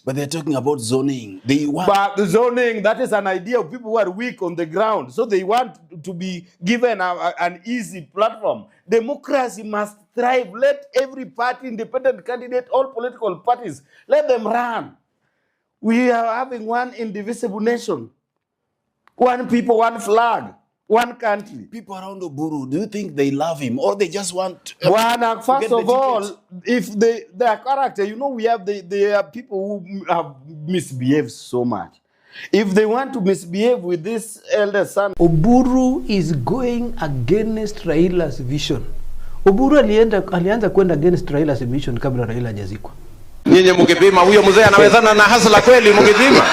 But they're talking about zoning. They want. But the zoning, that is an idea of people who are weak on the ground. So they want to be given an easy platform. Democracy must thrive. Let every party, independent candidate, all political parties, let them run. We are having one indivisible nation. One people, one flag, one country. People around Oburu, do you think they love him or they just want First of all, if their character, we have there are people who have misbehaved so much. If they want to misbehave with this elder son, Oburu is going against Raila's vision. Oburu alianza kwenda against Raila's vision kabla Raila hajazikwa. Nyinyi mkipima huyo mzee anawezana na hasla kweli mkipima?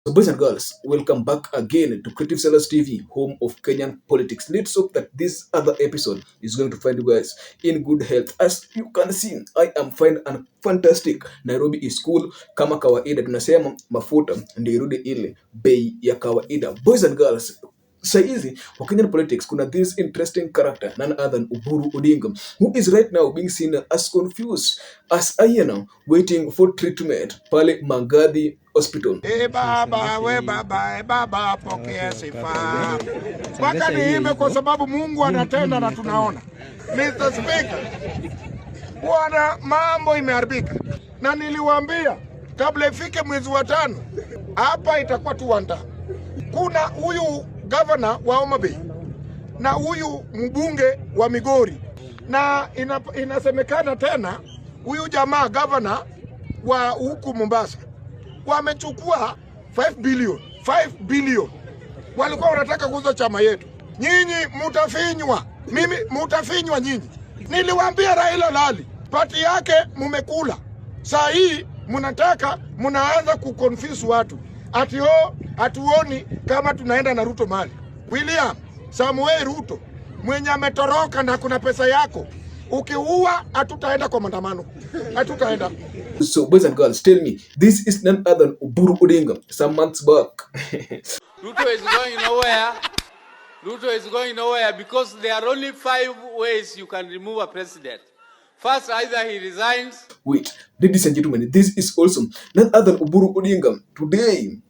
So boys and girls, welcome back again to Creative Sellers TV, home of Kenyan politics. Let's hope that this other episode is going to find you guys in good health. As you can see, I am fine and fantastic. Nairobi is cool. Kama kawaida tunasema mafuta ndio irudi ile bei ya kawaida. Boys and girls, saizi for Kenyan politics kuna this interesting character, none other than Oburu Odinga, who is right now being seen as confused as now waiting for treatment pale Magadi Hospital. Baba pokea sifa. Mpaka niime kwa sababu Mungu anatenda na tunaona. Mr. Speaker, bwana, mambo imeharibika. Na niliwaambia kabla ifike mwezi wa 5 hapa itakuwa tu wanda. Kuna huyu governor wa Homa Bay na huyu mbunge wa Migori, na inasemekana tena huyu jamaa governor wa huku Mombasa wamechukua 5 billion. Walikuwa wanataka kuuza chama yetu. Nyinyi mutafinywa, mimi mutafinywa nyinyi. Niliwaambia Raila lali, pati yake mumekula. Saa hii munaanza kuconfuse watu. Hatuoni kama tunaenda na Ruto mali. William Samuel Ruto mwenye ametoroka na kuna pesa yako. Ukiua hatutaenda kwa maandamano. Hatutaenda. So boys and girls, tell me, this is none other than Oburu Odinga some months back. Ruto is going nowhere. Ruto is going nowhere because there are only 5 ways you can remove a president. First, either he resigns. Wait, ladies and gentlemen, this is also none other than Oburu Odinga. Today,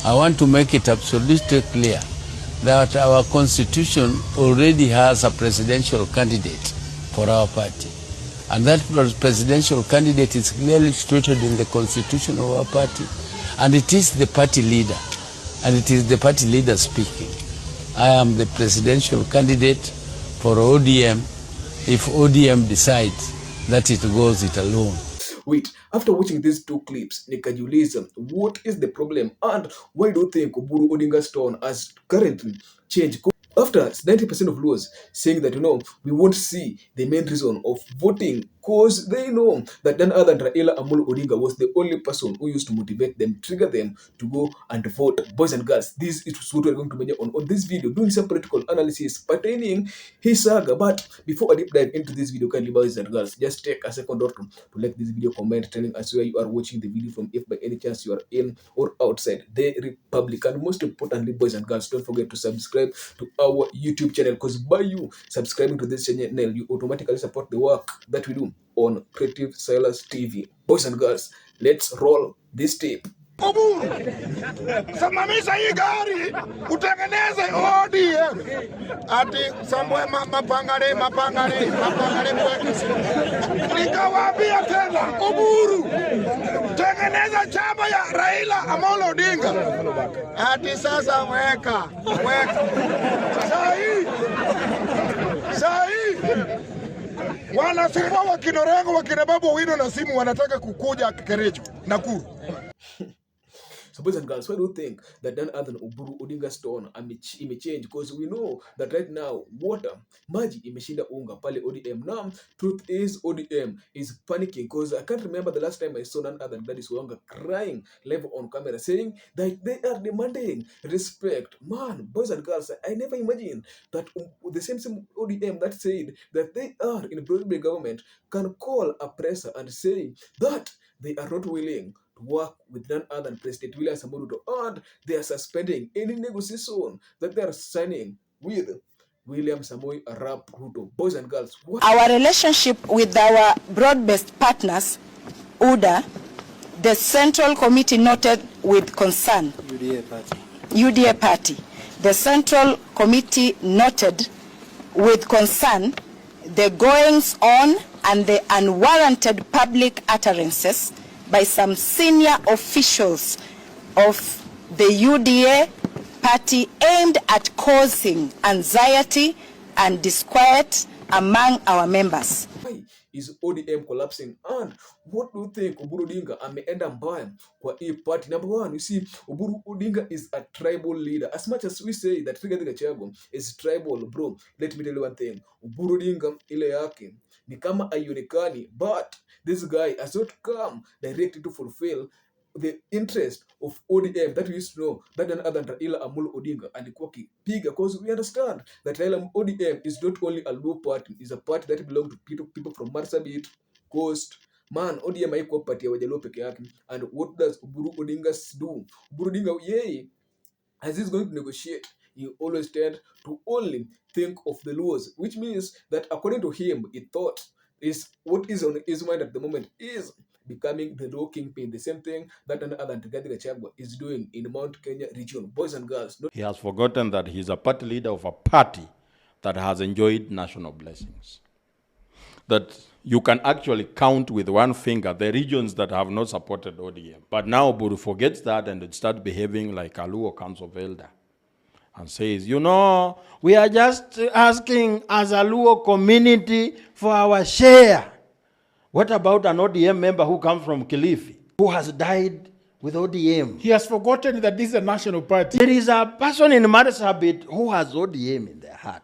I want to make it absolutely clear that our constitution already has a presidential candidate for our party. And that presidential candidate is clearly stated in the constitution of our party. And it is the party leader. And it is the party leader speaking. I am the presidential candidate for ODM if ODM decides that it goes it alone. Wait, after watching these 2 clips, nikajiuliza, what is the problem and why do you think Oburu Odinga's tone has currently changed? After 90% of Luos saying that, we won't see the main reason of voting because they know that none other than Raila Amolo Odinga was the only person who used to motivate them, trigger them to go and vote. Boys and girls, this is what we're going to measure on this video, doing some political analysis pertaining his saga. But before I deep dive into this video, kindly boys and girls, just take a second or two to like this video, comment, telling us where you are watching the video from, if by any chance you are in or outside the Republic. And most importantly, boys and girls, don't forget to subscribe to our YouTube channel, because by you subscribing to this channel, you automatically support the work that we do on Creative Sellers TV. Boys and girls, let's roll this tape. Oburu, simamisha hii gari, utengeneze ODM. Ati sambwe mapangare mwekisi. Nikawaambia tena, Oburu, tengeneza chama ya Raila Amolo Odinga. Ati sasa weka. Sahi. Wanasumbua wakinorengo wakinababu wino na simu wanataka kukuja Kerejo Nakuru. So boys and girls, why do you think that none other than Oburu Odinga's tone may change? Because we know that right now, maji imeshinda unga pale ODM. Now, truth is ODM is panicking because I can't remember the last time I saw none other than Gladys Wanga crying live on camera saying that they are demanding respect. Man, boys and girls, I never imagined that the same ODM that said that they are in a government can call a presser and say that they are not willing to work with none other than President William Samoei Ruto, and they are suspending any negotiation that they are signing with William Samoei Arap Ruto. Boys and girls, our relationship with our broad-based partners, UDA, the Central Committee noted with concern. UDA party. The Central Committee noted with concern the goings on and the unwarranted public utterances by some senior officials of the UDA party aimed at causing anxiety and disquiet among our members. Why is ODM collapsing? And what do you think Oburu Odinga ameenda mbaya kwa hii party? Number one, you see, Oburu Odinga is a tribal leader. As much as we say that Rigathi Gachagua is tribal, bro, let me tell you one thing. Oburu Odinga ile yake ni kama haionekani, but this guy has not come directly to fulfill the interest of ODM that we used to know that none other than Raila Amolo Odinga alikuwa kipiga, because we understand that Raila ODM is not only a Luo party, is a party that belongs to people from Marsabit, Coast. Man, ODM haikuwa party ya Wajaluo peke yake. And what does Oburu Odinga do? Oburu Odinga, yeye, as he's going to negotiate, he always tend to only think of the Luos, which means that according to him, he thought is what is on his mind at the moment is becoming the Luo kingpin, the same thing that another than Rigathi Gachagua is doing in Mount Kenya region. Boys and girls, He has forgotten that he's a party leader of a party that has enjoyed national blessings. That you can actually count with one finger the regions that have not supported ODM. But now Oburu forgets that and starts behaving like a Luo council of elder and says, you know, we are just asking as a Luo community for our share. What about an ODM member who comes from Kilifi, who has died with ODM? He has forgotten that this is a national party. There is a person in Marsabit who has ODM in their heart.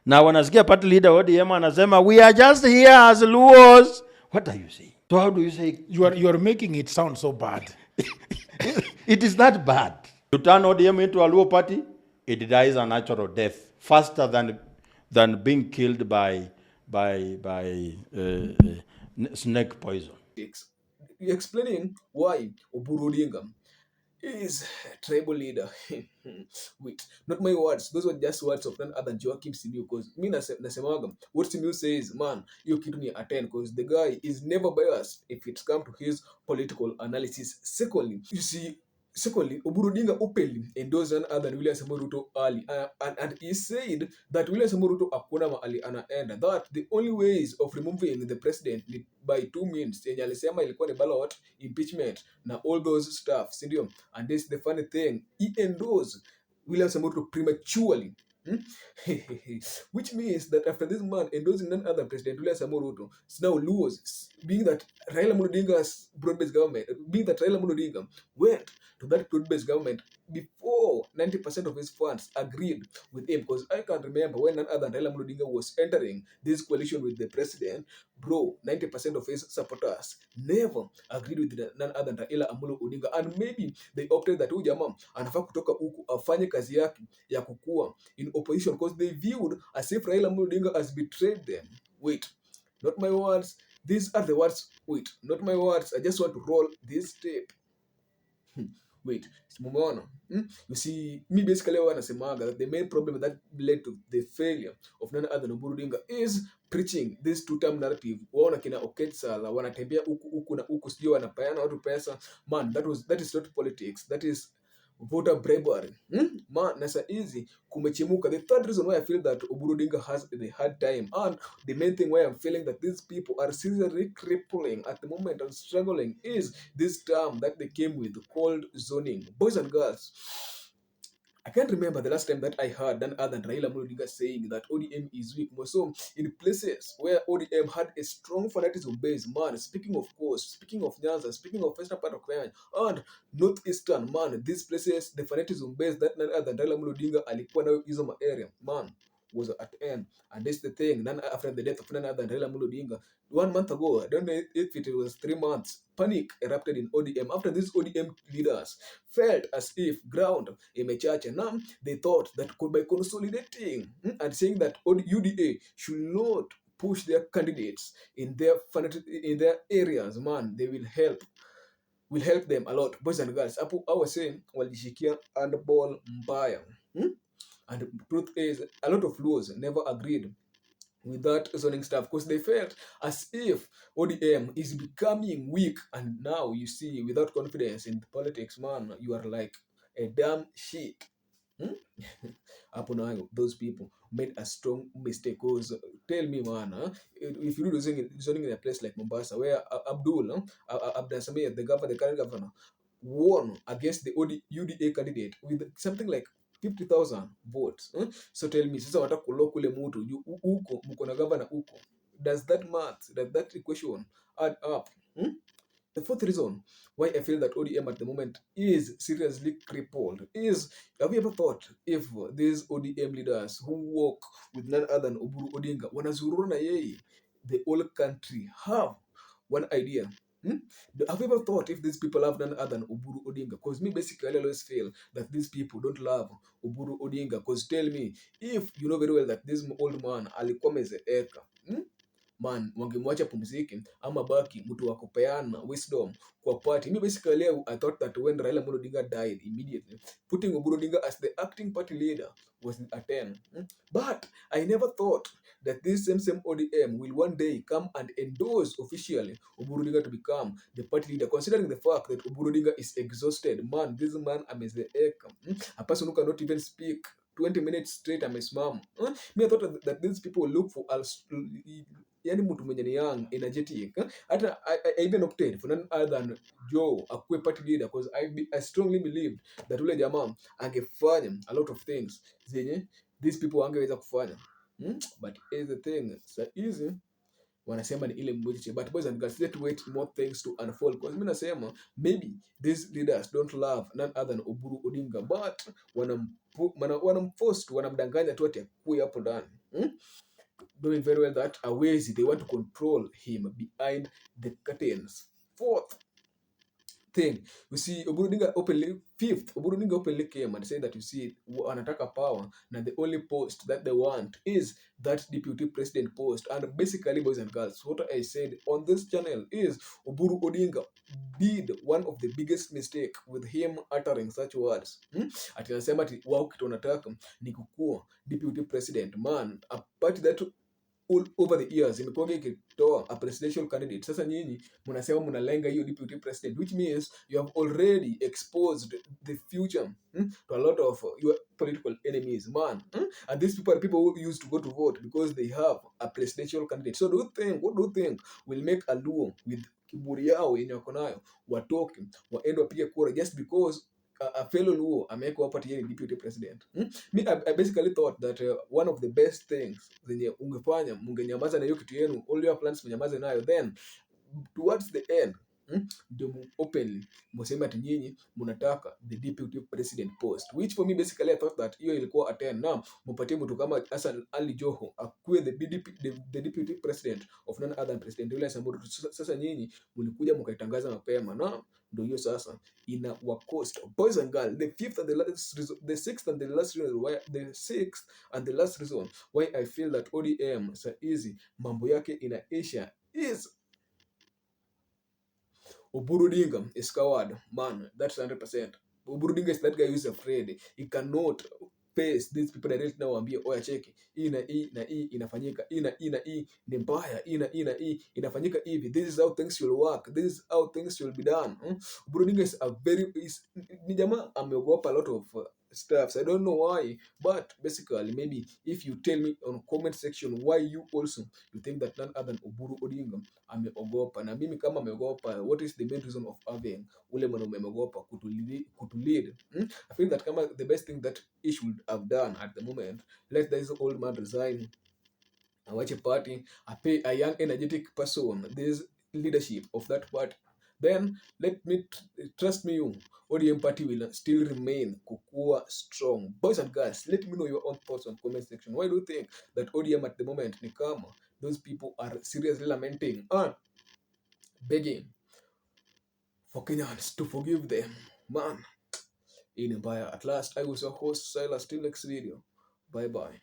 Now wanasikia party leader ODM anasema, we are just here as Luos. What are you saying? So how do you say? You are making it sound so bad. It is that bad. You turn ODM into a Luo party, it dies a natural death faster than being killed by snake poison. Explaining why Oburu Odinga is tribal leader. Wait, not my words. Those were just words of none other than Joaquim Simiyu. Because me nasemaga, what Simiyu says, man, you kitu ni attend, because the guy is never biased if it's come to his political analysis. Secondly, Oburu Odinga openly endorsed none other than William Samoei Ruto early, and he said that William Samoei Ruto akuna mahali anaenda, that the only ways of removing the president by 2 means yenye alisema ilikuwa ni ballot, impeachment na all those stuff, sindio? And this is the funny thing, he endorsed William Samoei Ruto prematurely. Which means that after this man endorsing none other President William Samoei Ruto, it's now Luos, being that Raila Amolo Odinga's broad-based government, being that Raila Amolo Odinga went to that broad-based government before 90% of his funds agreed with him. Because I can remember when none other than Raila Amolo Odinga was entering this coalition with the president, bro, 90% of his supporters never agreed with none other than Raila Amolo Odinga, and maybe they opted that huyu jamaa anafaa kutoka huku afanye kazi yake ya kukua in opposition, because they viewed as if Raila Amolo Odinga has betrayed them. Wait, not my words. These are the words. Wait, not my words. I just want to roll this tape. Wait, mumeona? You see, me basically wanasemaga that the main problem that led to the failure of none other than Oburu Odinga is preaching this two-term narrative. Waona kina Oketsala wanatembea huku na huku, sio wanapeana watu pesa. Man, that is not politics. That is voter bribery. Man, nasa easy kumechemuka. The third reason why I feel that Oburu Odinga has the hard time, and the main thing why I'm feeling that these people are seriously crippling at the moment and struggling, is this term that they came with called zoning. Boys and girls, I can't remember the last time that I heard none other than Raila Amolo Odinga saying that ODM is weak. So in places where ODM had a strong fanaticism base, man, speaking of Coast, speaking of Nyanza, speaking of western part of Kenya and northeastern, man, these places, the fanaticism base that none other than Raila Amolo Odinga alikuwa nayo hizo ma area, man, was at end. And that's the thing, after the death of none other than Raila Amolo Odinga, 1 month ago, I don't know if it was 3 months, panic erupted in ODM after these ODM leaders felt as if ground imechache. Now they thought that by consolidating and saying that UDA should not push their candidates in their areas, man, they will help will help them a lot, boys and girls. Hapo I was saying walishikia handball mbaya. And the truth is, a lot of laws never agreed with that zoning stuff because they felt as if ODM is becoming weak. And now you see, without confidence in politics, man, you are like a damn shit. Hapo nayo, those people made a strong mistake. Cause tell me, man, if you do zoning in a place like Mombasa, where Abdul Samir, the current governor, won against the UDA candidate with something like 50,000 votes. So tell me, sasa wataka kulock ule mtu huko, mko na governor huko. Does that equation add up? The fourth reason why I feel that ODM at the moment is seriously crippled is, have you ever thought if these ODM leaders who work with none other than Oburu Odinga wanazurura na yeye, the whole country have one idea? Have you ever thought if these people have none other than Oburu Odinga? Because me basically I always feel that these people don't love Oburu Odinga. Because tell me, if you know very well that this old man alikuwa amezeeka, man, wangemwacha pumziki ama baki mtu wa kupeana wisdom kwa party. Me basically I thought that when Raila Amolo Odinga died immediately, putting Oburu Odinga as the acting party leader was a 10. But I never thought that this same ODM will one day come and endorse officially Oburu Odinga to become the party leader, considering the fact that Oburu Odinga is exhausted. Man, this man amezeeka. A person who cannot even speak 20 minutes straight amesimama. Me I thought that these people look for yani mtu mwenye ni young, energetic. Hata I even opted for none other than Joe akuwe party leader, because I strongly believed that ule jamaa angefanya a lot of things zenye these people angeweza kufanya. But is the thing so easy, wanasema ni ile mmoja. But boys and girls, let's wait more things to unfold, because mimi nasema maybe these leaders don't love none other than Oburu Odinga, but wanamforce, wanamdanganya tu ati akuwe hapo ndani, knowing very well that awezi, they want to control him behind the curtains. Fourth thing, you see, Oburu Odinga openly came and said that, you see, wanataka power, and the only post that they want is that deputy president post. And basically, boys and girls, what I said on this channel is Oburu Odinga did one of the biggest mistake with him uttering such words. Ati anasema ati wao kitu wanataka ni kukuwa deputy president. Man, a party that all over the years imekuwa ikitoa a presidential candidate. Sasa nyinyi mnasema mnalenga hiyo deputy president, which means you have already exposed the future to a lot of your political enemies, man. And these people are people who used to go to vote because they have a presidential candidate. So what do you think will make a Luo with kiburi yao yenye wako nayo watoke waende wapige kura just because a fellow Luo amewekwa hapa tayari deputy president? Me, I basically thought that one of the best things zenye ungefanya, mungenyamaza na hiyo kitu yenu, all your plans mnyamaze nayo, then towards the end ndio openly mseme ati nyinyi mnataka the deputy president post, which for me basically I thought that hiyo ilikuwa a 10. Now mpatie mtu kama Hassan Ali Joho akuwe the deputy president of none other than President William Samoei Ruto. Sasa nyinyi mlikuja mkaitangaza mapema, na ndio hiyo sasa ina wa cost. Boys and girls, the sixth and the last reason why I feel that ODM so easy mambo yake inaisha is Oburu Odinga is coward, man. That's 100%. Oburu Odinga is that guy who is afraid. He cannot face these people directly now. Waambie oya cheki, hii na hii inafanyika, hii na hii ni mbaya, hii na hii inafanyika hivi. This is how things will work. This is how things will be done. Oburu Odinga is ni jamaa ameogopa a lot of stuff. So I don't know why, but basically maybe if you tell me on comment section why you think that none other than Oburu Odinga ameogopa, na mimi kama ameogopa, what is the main reason of having ule mwanaume ameogopa kutulead? I feel that kama the best thing that he should have done at the moment, let this old man resign, awache party, pay a young energetic person this leadership of that party, then let me trust me, you ODM party will still remain kukua strong. Boys and girls, let me know your own thoughts on comment section. Why do you think that ODM at the moment ni kama those people are seriously lamenting and begging for Kenyans to forgive them? Man, in mbaya. At last, I was your host Silas. Till next video, bye bye.